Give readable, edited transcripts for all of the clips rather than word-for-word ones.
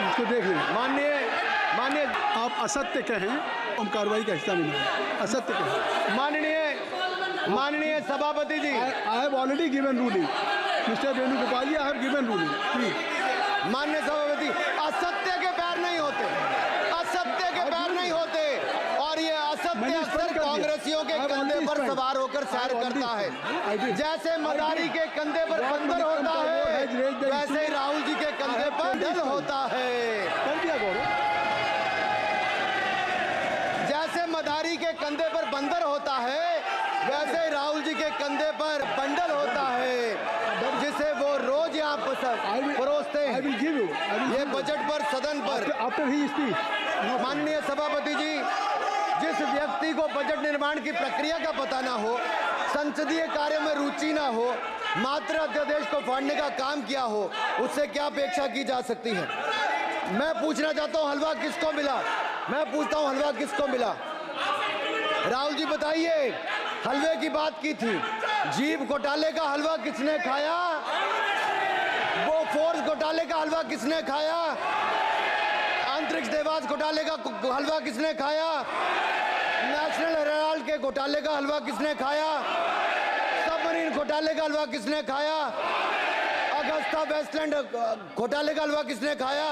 इसको देख लें। माननीय आप असत्य कहें, हम कार्रवाई का हिस्सा नहीं है। असत्य कहें। माननीय सभापति जी, I have already given ruling mister Venugopal ji, I have given ruling please. माननीय सभापति, असत्य के पैर नहीं होते, असत्य के पैर नहीं होते, और ये असत्य अक्सर कांग्रेसियों के कंधे पर सवार होकर सैर करता है। जैसे मदारी के कंधे पर बंदर होता है, वैसे ही राहुल जी के कंधे पर डल होता है। जैसे मदारी के कंधे पर बंदर होता है, वैसे ही राहुल जी के कंधे पर बंडल होता है, जिसे वो रोज यहाँ परोसते हैं। ये बजट पर, सदन पर। आफ्टर ही स्पीच, माननीय सभापति जी, जिस व्यक्ति को बजट निर्माण की प्रक्रिया का पता ना हो, संसदीय कार्य में रुचि ना हो, मात्र अध्यादेश को फाड़ने का काम किया हो, उससे क्या अपेक्षा की जा सकती है? मैं पूछना चाहता हूँ, हलवा किसको मिला? मैं पूछता हूँ, हलवा किसको मिला? राहुल जी बताइए, हलवे की बात की थी, जीभ घोटाले का हलवा किसने खाया? वो फोर्स घोटाले का हलवा किसने खाया? अंतरिक्ष देवास घोटाले का हलवा किसने खाया? नेशनल हेराल्ड के घोटाले का हलवा किसने खाया? सबमरीन घोटाले का हलवा किसने खाया? अगस्ता वेस्टलैंड घोटाले का हलवा किसने खाया?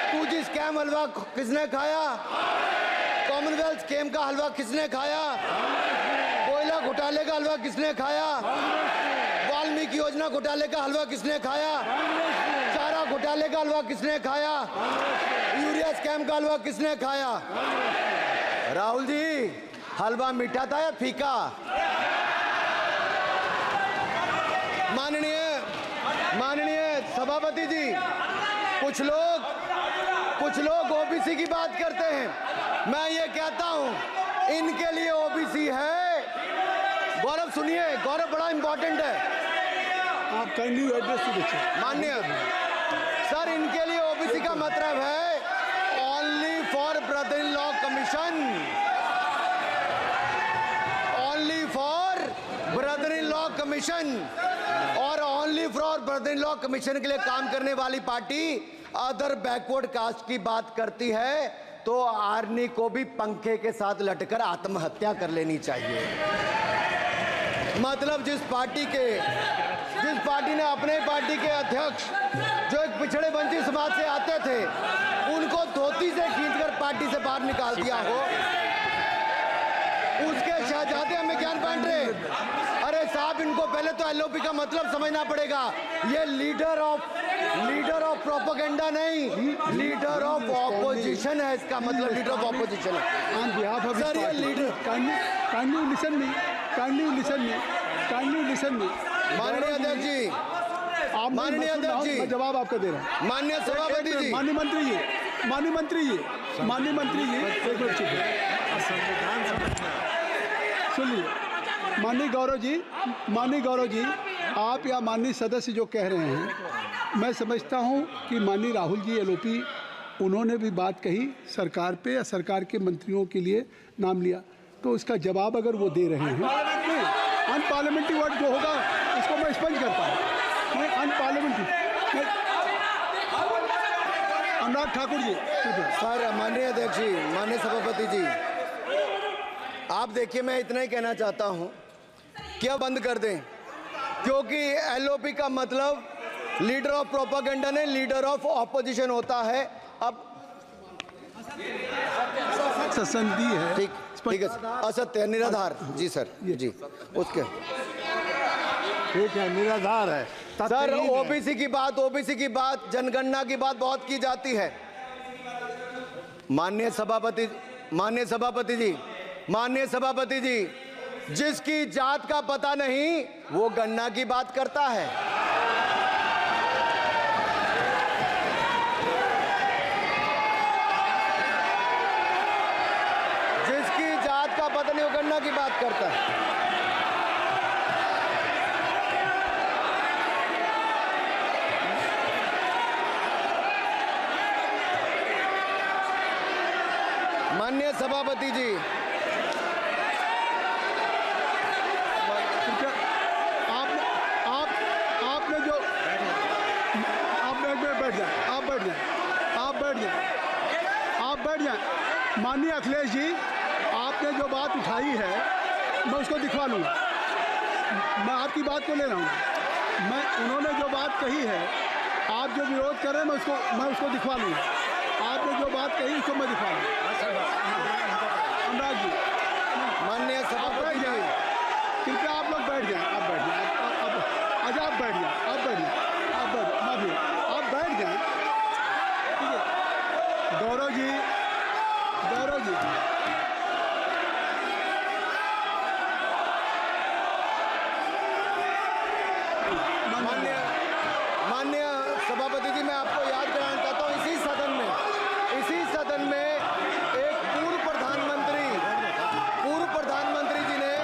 2G स्कैम हलवा किसने खाया? कॉमनवेल्थ स्कीम का हलवा किसने खाया? कोयला घोटाले का हलवा किसने खाया? वाल्मीकि योजना घोटाले का हलवा किसने खाया? चारा घोटाले का हलवा किसने खाया? यूरिया स्कैम का हलवा किसने खाया? राहुल जी, हलवा मीठा था या फीका? माननीय सभापति जी, कुछ लोग ओबीसी की बात करते हैं। मैं ये कहता हूं, इनके लिए ओबीसी है। गौरव सुनिए, गौरव बड़ा इंपॉर्टेंट है। आप kindly address to the chair. माननीय सर, इनके लिए ओबीसी का मतलब है only for brother in law commission, only for brother in law commission. और only for brother in law commission के लिए काम करने वाली पार्टी अदर बैकवर्ड कास्ट की बात करती है, तो आर्मी को भी पंखे के साथ लटकर आत्महत्या कर लेनी चाहिए। मतलब जिस पार्टी ने अपने पार्टी के अध्यक्ष जो एक पिछड़े वंचित समाज से आते थे, उनको धोती से खींचकर पार्टी से बाहर निकाल दिया हो, उसके शहजादे हमें ज्ञान बांट रहे। अरे साहब, इनको पहले तो एलओपी का मतलब समझना पड़ेगा। ये लीडर ऑफ प्रोपेगेंडा नहीं, लीडर ऑफ ऑपोजिशन है। इसका मतलब लीडर ऑफ ऑपोजिशन है। सर, ये लीडर काइंडली लिसन मी। माननीय अध्यक्ष जी, माननीय अध्यक्ष जी, मैं जवाब आपका दे रहा हूँ। माननीय सभापति जी, माननीय मंत्री जी, एक मिनट चुप सुनिए। माननीय गौरव जी, आप या माननीय सदस्य जो कह रहे हैं, मैं समझता हूं कि माननीय राहुल जी एलओपी, उन्होंने भी बात कही सरकार पे या सरकार के मंत्रियों के लिए नाम लिया, तो उसका जवाब अगर वो दे रहे हैं, अनपार्लियामेंट्री वर्ड जो होगा उसको मैं स्पंज करता हूँ। मैं अनपार्लियामेंट्री अनुराग ठाकुर जी। सर, माननीय अध्यक्ष जी, माननीय सभापति जी, आप देखिए, मैं इतना ही कहना चाहता हूं, क्या बंद कर दें, क्योंकि एलओपी का मतलब लीडर ऑफ प्रोपेगेंडा नहीं, लीडर ऑफ ऑपोजिशन होता है। अब संधि है, ठीक है, असत्य निराधार। जी सर, जी, उसके ठीक है, निराधार है सर। ओबीसी की बात, जनगणना की बात बहुत की जाती है। माननीय सभापति जी, जिसकी जात का पता नहीं, वो गणना की बात करता है। जिसकी जात का पता नहीं, वो गणना की बात करता है। माननीय सभापति जी, आपने जो आप बैठ जाए। आप बैठ जाएं, आप बैठ जाएं। माननीय अखिलेश जी, आपने जो बात उठाई है मैं उसको दिखवा लूँगा। मैं आपकी बात को ले रहा हूँ। उन्होंने जो बात कही है, आप जो विरोध कर रहे हैं मैं उसको दिखवा लूँगा। आपने जो बात कही उसको मैं दिखवा लूँगा। अनुराग जी, माननीय सभापति जी, कृपया आप लोग बैठ जाएं। आप बैठ जाएं। अच्छा, आप बैठ जाएं। आप बैठ जाएं। आप बैठ माफी, आप बैठ जाएं। ठीक है। गौरव जी, गौरव जी, माननीय सभापति जी, मैं आपको याद कराना चाहता हूँ, इसी सदन में एक पूर्व प्रधानमंत्री जी ने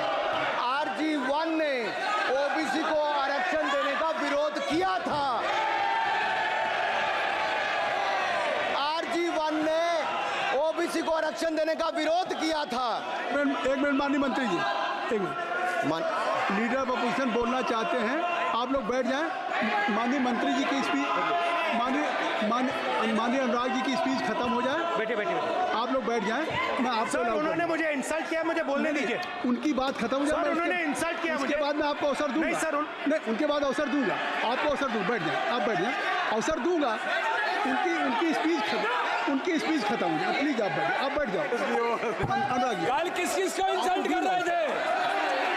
RG1 ने ओबीसी को आरक्षण देने का विरोध किया था। RG1 ने ओबीसी को आरक्षण देने का विरोध किया था। एक मिनट माननीय मंत्री जी, एक मिनट। लीडर ऑफ अपोजिशन बोलना चाहते हैं, आप लोग बैठ जाएं। माननीय मंत्री जी की स्पीच, माननीय अनुराग जी की स्पीच खत्म हो जाए। बैठे आप लोग बैठ जाएं। मैं आपसे उन्होंने मुझे इंसल्ट किया, मुझे बोलने दीजिए। उनकी बात खत्म हो जाए। सर, उन्होंने इंसल्ट किया मुझे। उसके बाद मैं आपको अवसर दूंगा। नहीं सर, नहीं, उनके बाद अवसर दूंगा। आपको अवसर दूंगा। बैठ जाएं, आप बैठ जाएं, अवसर दूंगा। उनकी स्पीच खत्म हो जाए। प्लीज आप बैठ जाओ। अनुराग जी, कल किस को इंसल्ट कर रहे थे?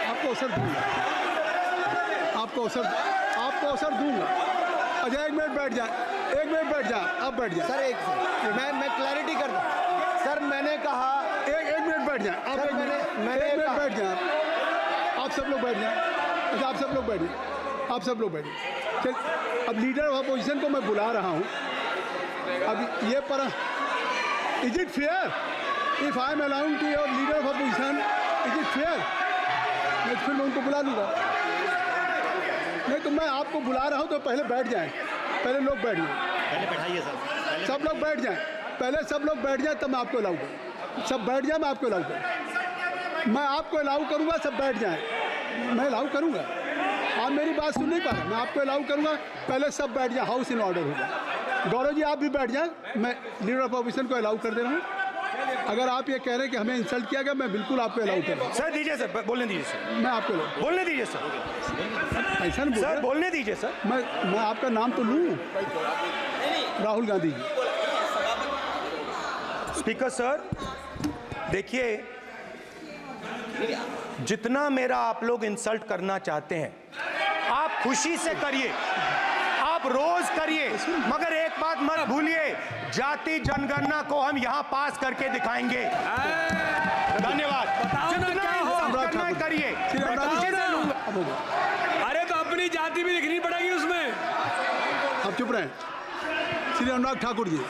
आपको अवसर दूंगा। आपको अवसर दूंगा। अच्छा, एक मिनट बैठ जाए। आप बैठ जाए। सर, मैं क्लैरिटी कर दूं। सर, मैंने कहा एक मिनट बैठ जाए। आप सर, एक मिनट बैठ जाए। आप सब लोग बैठ जाए। अच्छा, आप सब लोग बैठ जाए। चल, अब लीडर ऑफ अपोजिशन को मैं बुला रहा हूँ। अब ये पर is it fair if I am allowing to your leader of opposition, is it fair? मैं फिर उनको बुला लूँगा। नहीं तो मैं आपको बुला रहा हूँ तो पहले बैठ जाएं। पहले लोग बैठ जाएं। पहले बैठाइए सर। सब लोग बैठ जाएं। पहले सब लोग बैठ जाएं तब मैं आपको अलाउ करूँ। सब बैठ जाएं, मैं आपको अलाउ करूँ। मैं आपको अलाउ करूँगा, सब बैठ जाएं। मैं अलाउ करूँगा। आप मेरी बात सुन नहीं पा रहे। मैं आपको अलाउ करूँगा। पहले सब बैठ जाए, हाउस इन ऑर्डर होगा। गौरव जी, आप भी बैठ जाएं। मैं लीडर ऑफ अपोजिशन को अलाउ कर दे रहा हूँ। अगर आप ये कह रहे हैं कि हमें इंसल्ट किया गया, मैं बिल्कुल आपको अलाउ कर रहा हूँ। सर दीजिए, सर बोलने दीजिए सर। मैं आपको अलाउ बोलने दीजिए सर। ऐसा नहीं सर बोल। बोलने दीजिए सर। मैं आपका नाम तो लूँ। राहुल गांधी जी। स्पीकर सर, देखिए, जितना मेरा आप लोग इंसल्ट करना चाहते हैं, आप खुशी से करिए, आप रोज करिए, मगर एक बात मत भूलिए, जाति जनगणना को हम यहां पास करके दिखाएंगे। धन्यवाद। जितना इंसल्ट करना है करिए। अरे तो अपनी जाति भी लिखनी पड़ेगी उसमें। आप चुप रहें। श्री अनुराग ठाकुर जी।